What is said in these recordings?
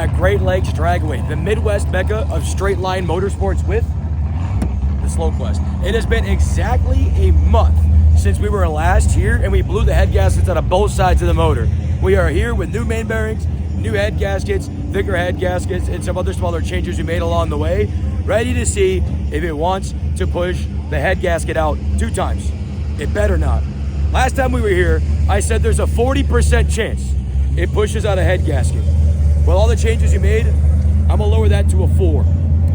at Great Lakes Dragway, the Midwest mecca of straight line motorsports with the Slow Quest. It has been exactly a month since we were last here, and we blew the head gaskets out of both sides of the motor. We are here with new main bearings, new head gaskets, thicker head gaskets, and some other smaller changes we made along the way, ready to see if it wants to push the head gasket out 2 times. It better not. Last time we were here, I said there's a 40% chance it pushes out a head gasket. With all the changes you made, I'm gonna lower that to a 4.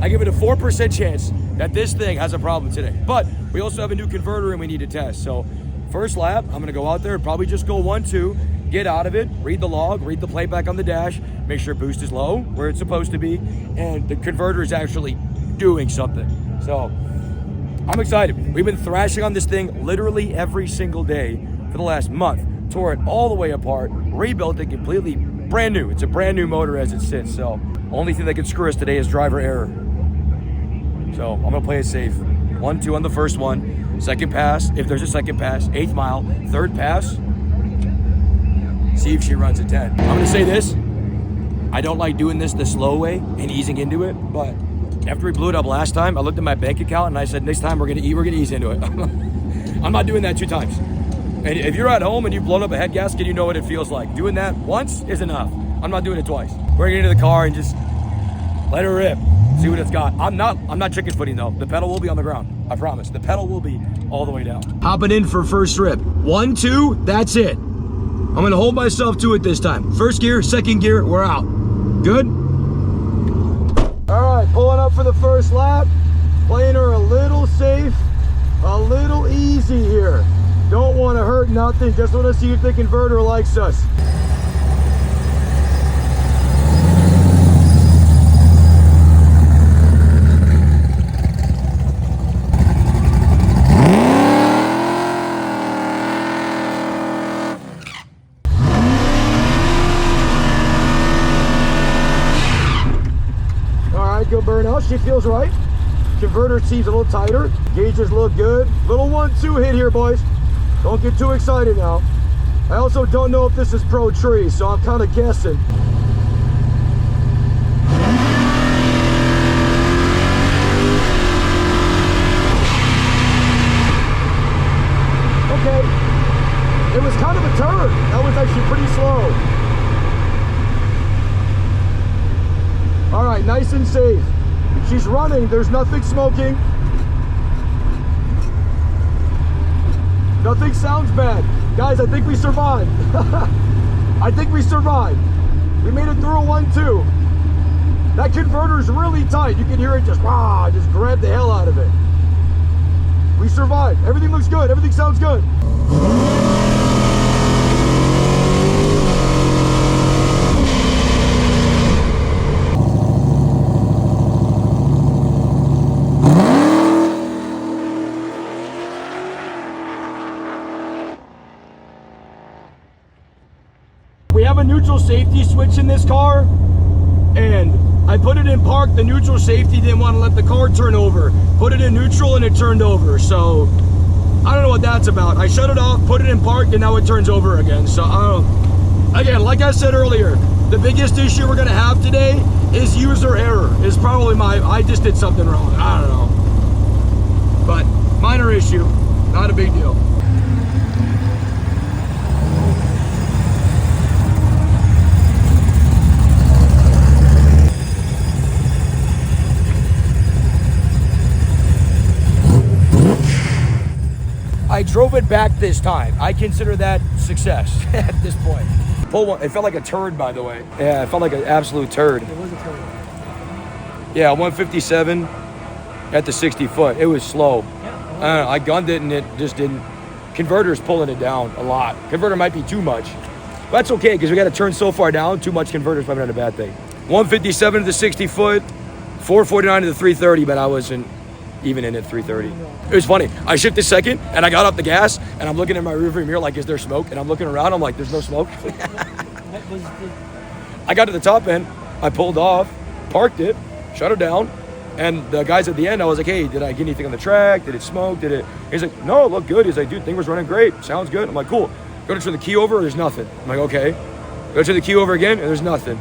I give it a 4% chance that this thing has a problem today. But we also have a new converter and we need to test. So first lap, I'm gonna go out there and probably just go 1-2, get out of it, read the log, read the playback on the dash, make sure boost is low where it's supposed to be, and the converter is actually doing something. So I'm excited. We've been thrashing on this thing literally every single day for the last month. Tore it all the way apart, rebuilt it completely brand new. It's a brand new motor as it sits. So only thing that can screw us today is driver error. So I'm gonna play it safe. 1-2 on the first one. Second pass, if there's a second pass, 8th mile. Third pass, see if she runs a 10. I'm gonna say this, I don't like doing this the slow way and easing into it, but after we blew it up last time, I looked at my bank account and I said, next time we're gonna ease into it. I'm not doing that 2 times. And if you're at home and you've blown up a head gasket, you know what it feels like. Doing that once is enough. I'm not doing it twice. We're gonna get into the car and just let it rip. See what it's got. I'm not chicken footing though. The pedal will be on the ground. I promise. The pedal will be all the way down. Hopping in for first rip. 1-2, that's it. I'm gonna hold myself to it this time. First gear, second gear, we're out. Good? All right, pulling up for the first lap. Playing her a little safe, a little easy here. Don't want to hurt nothing, just want to see if the converter likes us. All right, good burnout, she feels right. Converter seems a little tighter, gauges look good. Little 1-2 hit here, boys. Don't get too excited now. I also don't know if this is Pro Tree, so I'm kind of guessing. Okay, it was kind of a turn. That was actually pretty slow. All right, nice and safe. She's running, there's nothing smoking. Nothing sounds bad. Guys, I think we survived. I think we survived. We made it through a 1-2. That converter's really tight. You can hear it just, wow, just grab the hell out of it. We survived. Everything looks good. Everything sounds good. We have a neutral safety switch in this car, and I put it in park. The neutral safety didn't want to let the car turn over. Put it in neutral and it turned over. So I don't know what that's about. I shut it off, put it in park, and now it turns over again. So I don't know. Again, like I said earlier, the biggest issue we're gonna have today is user error. Is probably I just did something wrong. I don't know. But minor issue, not a big deal. I drove it back this time. I consider that success at this point. Pull one. It felt like a turd, by the way. Yeah, it felt like an absolute turd. It was a turd. Yeah, 157 at the 60 foot. It was slow. Yeah. I gunned it and it just didn't. Converter's pulling it down a lot. Converter might be too much. But that's okay because we got to turn so far down. Too much converter's probably not a bad thing. 157 to the 60 foot, 449 to the 330, but I wasn't even in at 330. It was funny. I shifted second and I got up the gas and I'm looking in my rearview mirror like, is there smoke? And I'm looking around, I'm like, there's no smoke. I got to the top end, I pulled off, parked it, shut it down, and the guys at the end, I was like, hey, did I get anything on the track? Did it smoke? Did it? He's like, no, it looked good. He's like, dude, thing was running great. Sounds good. I'm like, cool. Go to turn the key over, there's nothing. I'm like, okay. Go to turn the key over again, and there's nothing.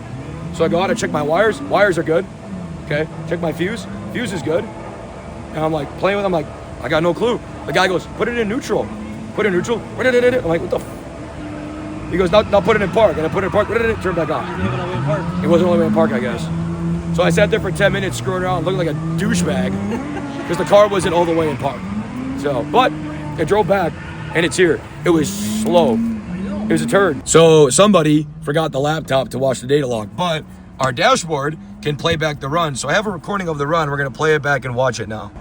So I go out, I check my wires. Wires are good. Okay. Check my fuse. Fuse is good. And I'm like playing with it. I'm like, I got no clue. The guy goes, put it in neutral. Put it in neutral. I'm like, what the f? He goes, now put it in park. And I put it in park. Turn back on. It wasn't all the way in park, I guess. So I sat there for 10 minutes screwing around, looking like a douchebag because the car wasn't all the way in park. So, but I drove back and it's here. It was slow. It was a turd. So somebody forgot the laptop to watch the data log, but our dashboard can play back the run. So I have a recording of the run. We're going to play it back and watch it now.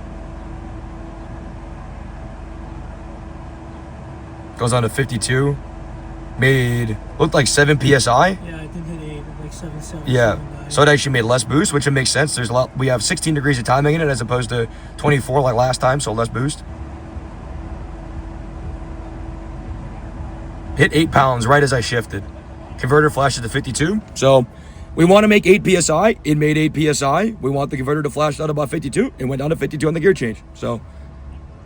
Goes on to 52. Looked like 7 PSI. Yeah, I think it hit 8, like 7. Yeah. So it actually made less boost, which it makes sense. There's a lot. We have 16 degrees of timing in it as opposed to 24 like last time, so less boost. Hit 8 pounds right as I shifted. Converter flashed to 52. So we want to make 8 PSI. It made 8 PSI. We want the converter to flash out about 52. It went down to 52 on the gear change. So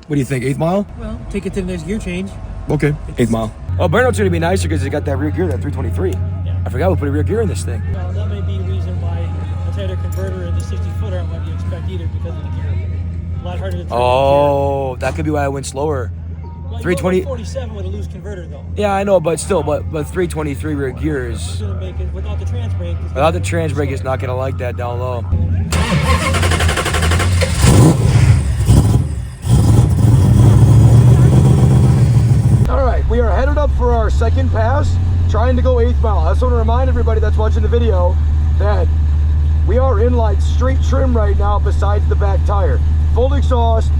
what do you think, 8th mile? Well, take it to the next gear change. Okay, 8th mile. Oh, burnout's going to be nicer because it's got that rear gear, that 323. Yeah. I forgot we put a rear gear in this thing. Well, that may be the reason why a tighter converter in the 60-footer aren't what you expect either because of the gear. A lot harder to turn Oh, that could be why I went slower. Well, 320. 47 with a loose converter though. Yeah, I know, but still, but 323 rear gear is. It's gonna make it without the trans brake. Without the trans brake, it's not gonna like that down low. All right, we are headed up for our second pass, trying to go 8th mile. I just want to remind everybody that's watching the video that we are in like straight trim right now besides the back tire. Full exhaust,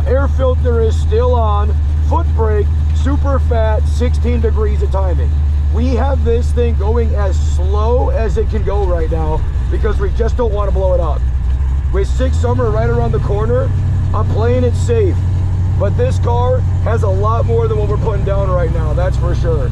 air filter is still on, foot brake, super fat, 16 degrees of timing. We have this thing going as slow as it can go right now because we just don't want to blow it up. With 6 Summer right around the corner, I'm playing it safe. But this car has a lot more than what we're putting down right now, that's for sure.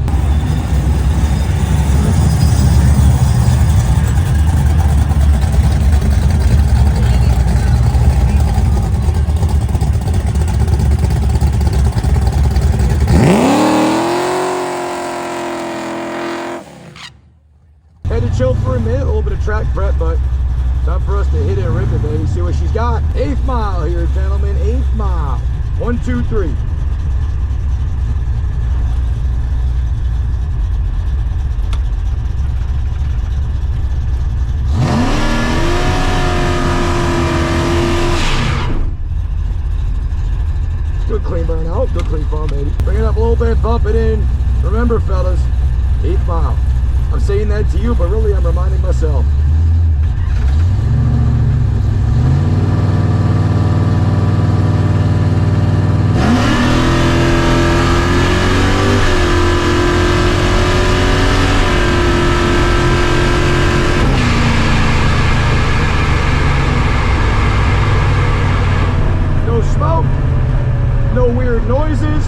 Had to chill for a minute, a little bit of track prep, but time for us to hit it and rip it, baby. See what she's got. 8th mile here, gentlemen, 8th mile. 1, 2, 3. Good clean burnout, good clean fun, baby. Bring it up a little bit, bump it in. Remember, fellas, 8th mile. I'm saying that to you, but really I'm reminding myself. No smoke, no weird noises,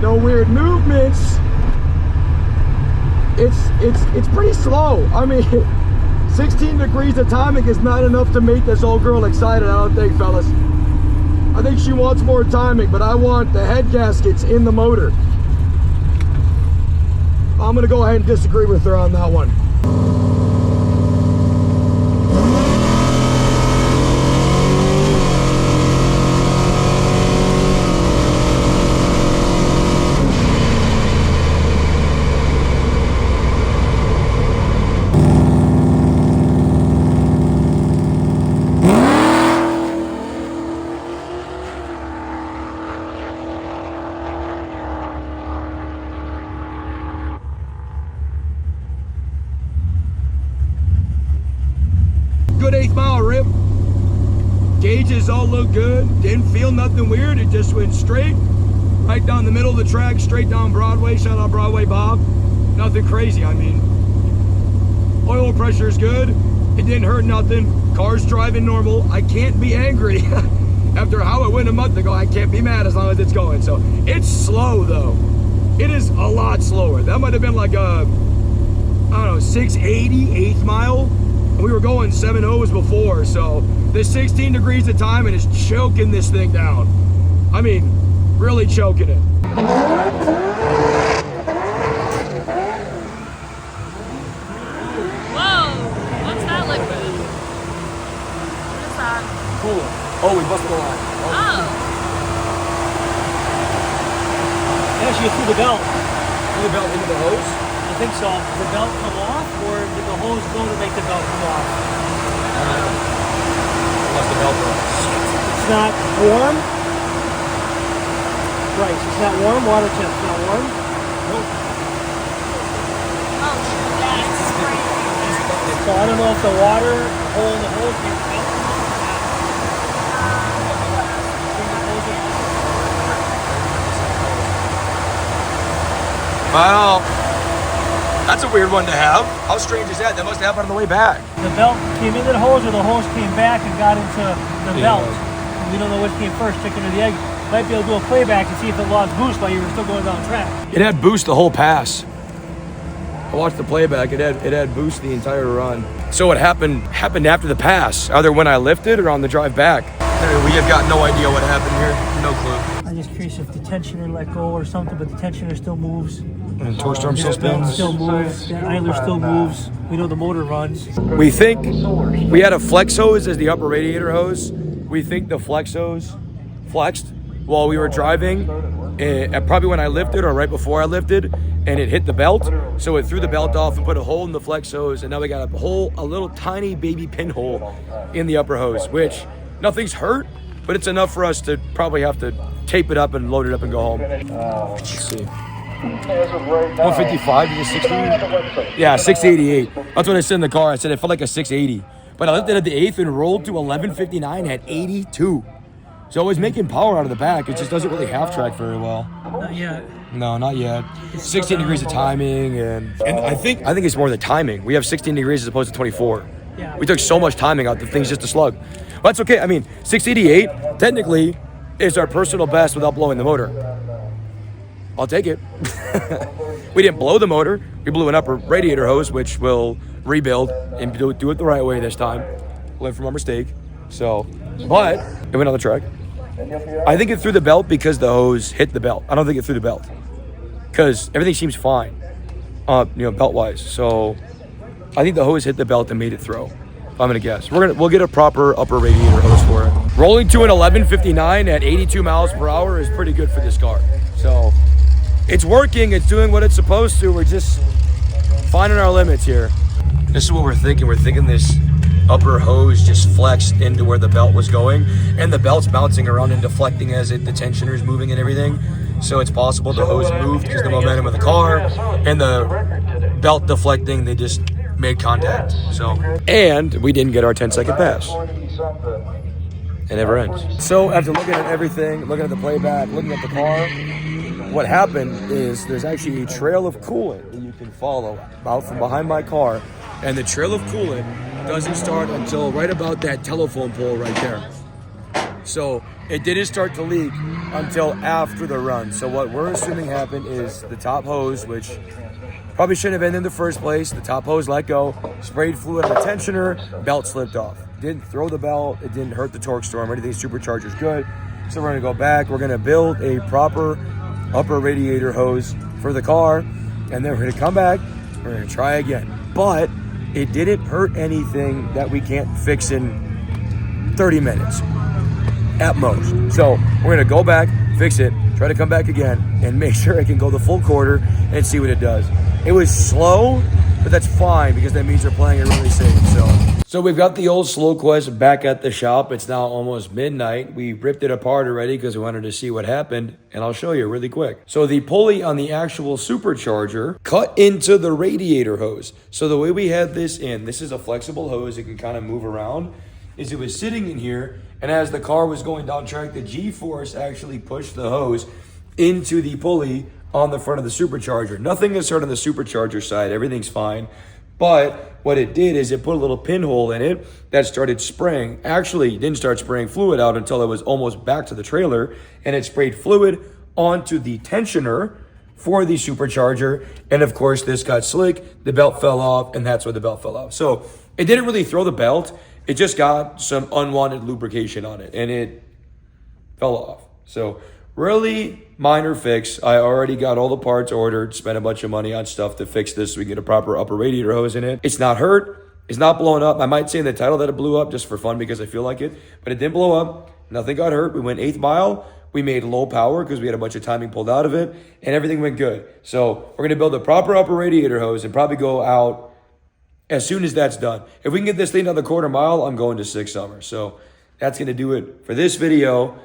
no weird movements. It's pretty slow. I mean, 16 degrees of timing is not enough to make this old girl excited, I don't think, fellas. I think she wants more timing, but I want the head gaskets in the motor. I'm gonna go ahead and disagree with her on that one. Good 8th mile rip. Gauges all look good. Didn't feel nothing weird. It just went straight, right down the middle of the track, straight down Broadway. Shout out Broadway Bob. Nothing crazy. I mean, oil pressure is good. It didn't hurt nothing. Car's driving normal. I can't be angry. After how it went a month ago, I can't be mad as long as it's going. So it's slow though. It is a lot slower. That might have been like a, I don't know, 680, 8th mile. We were going 7.0s before, so this 16 degrees of timing is choking this thing down. I mean, really choking it. Whoa! Oh, we busted the line. Oh. Actually, through the belt. Threw the belt into the hose? I think so. Did the belt come off, or did the hose go to make the belt come off? Lost the belt though. It's not warm. Right, so it's not warm. Water temp's not warm. Nope. Oh, that's crazy. So I don't know if the water hole in the hose made the belt come off or not. Well, that's a weird one to have. How strange is that? That must have happened on the way back. The belt came into the hose, or the hose came back and got into the Yeah. belt. We don't know which came first, chicken or the egg. Might be able to do a playback and see if it lost boost while you were still going down track. It had boost the whole pass. I watched the playback. It had boost the entire run. So what happened after the pass, either when I lifted or on the drive back. We have got no idea what happened here. No clue. I'm just curious if the tensioner let go or something, but the tensioner still moves. And torque storm still The belt spins. still moves. The idler still moves. We know the motor runs. We think we had a flex hose as the upper radiator hose. We think the flex hose flexed while we were driving, probably when I lifted or right before I lifted, and it hit the belt. So it threw the belt off and put a hole in the flex hose, and now we got a little tiny baby pinhole in the upper hose, which nothing's hurt, but it's enough for us to probably have to tape it up and load it up and go home. Let's see. 155 to 60? Yeah, 688. That's what I said in the car. I said it felt like a 680. But I lifted at the 8th and rolled to 1159 at 82. So it was making power out of the back. It just doesn't really half track very well. Not yet. No, not yet. 16 degrees of timing, and I think it's more the timing. We have 16 degrees as opposed to 24. Yeah. We took so much timing out, the thing's just a slug. But that's okay. I mean, 688 technically is our personal best without blowing the motor. I'll take it. We didn't blow the motor. We blew an upper radiator hose, which will rebuild and do it the right way this time. Learn from our mistake. So, but it went on the track. I think it threw the belt because the hose hit the belt. I don't think it threw the belt because everything seems fine, belt-wise. So I think the hose hit the belt and made it throw. I'm gonna guess. We'll get a proper upper radiator hose for it. Rolling to an 1159 at 82 miles per hour is pretty good for this car. So it's working. It's doing what it's supposed to. We're just finding our limits here. This is what we're thinking. We're thinking this upper hose just flexed into where the belt was going, and the belt's bouncing around and deflecting as the tensioner's moving and everything. So it's possible the hose moved because the momentum of the car and the belt deflecting, they just made contact. So, and we didn't get our 10-second pass. It never ends. So after looking at everything, looking at the playback, looking at the car, what happened is there's actually a trail of coolant that you can follow out from behind my car, and the trail of coolant doesn't start until right about that telephone pole right there. So it didn't start to leak until after the run. So what we're assuming happened is the top hose, which probably shouldn't have been in the first place, the top hose let go, sprayed fluid on the tensioner, belt slipped off. Didn't throw the belt, it didn't hurt the torque storm, everything supercharger's good. So we're gonna go back, we're gonna build a proper upper radiator hose for the car, and then we're gonna come back, we're gonna try again. But it didn't hurt anything that we can't fix in 30 minutes at most. So we're gonna go back, fix it, try to come back again, and make sure I can go the full quarter and see what it does. It was slow, but that's fine because that means they're playing it really safe. So we've got the old Slow Quest back at the shop. It's now almost midnight. We ripped it apart already because we wanted to see what happened, and I'll show you really quick. So the pulley on the actual supercharger cut into the radiator hose. So the way we had this in, this is a flexible hose, it can kind of move around, is it was sitting in here, and as the car was going down track, the G-force actually pushed the hose into the pulley on the front of the supercharger. Nothing is hurt on the supercharger side, everything's fine. But what it did is it put a little pinhole in it that started spraying. Actually, it didn't start spraying fluid out until it was almost back to the trailer, and it sprayed fluid onto the tensioner for the supercharger. And of course, this got slick, the belt fell off, and that's where the belt fell off. So it didn't really throw the belt, it just got some unwanted lubrication on it, and it fell off. So really minor fix. I already got all the parts ordered, spent a bunch of money on stuff to fix this so we get a proper upper radiator hose in it. It's not hurt. It's not blowing up. I might say in the title that it blew up just for fun because I feel like it, but it didn't blow up. Nothing got hurt. We went 8th mile. We made low power because we had a bunch of timing pulled out of it, and everything went good. So we're going to build a proper upper radiator hose and probably go out as soon as that's done. If we can get this thing down the quarter mile, I'm going to 6 Summer. So that's going to do it for this video.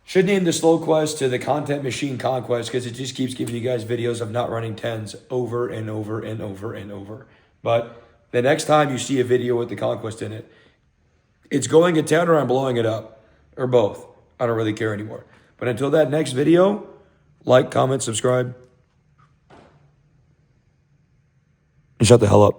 Should name the Slow Quest to the Content Machine Conquest because it just keeps giving you guys videos of not running 10s over and over and over and over. But the next time you see a video with the Conquest in it, it's going at 10 or I'm blowing it up, or both. I don't really care anymore. But until that next video, like, comment, subscribe, and shut the hell up.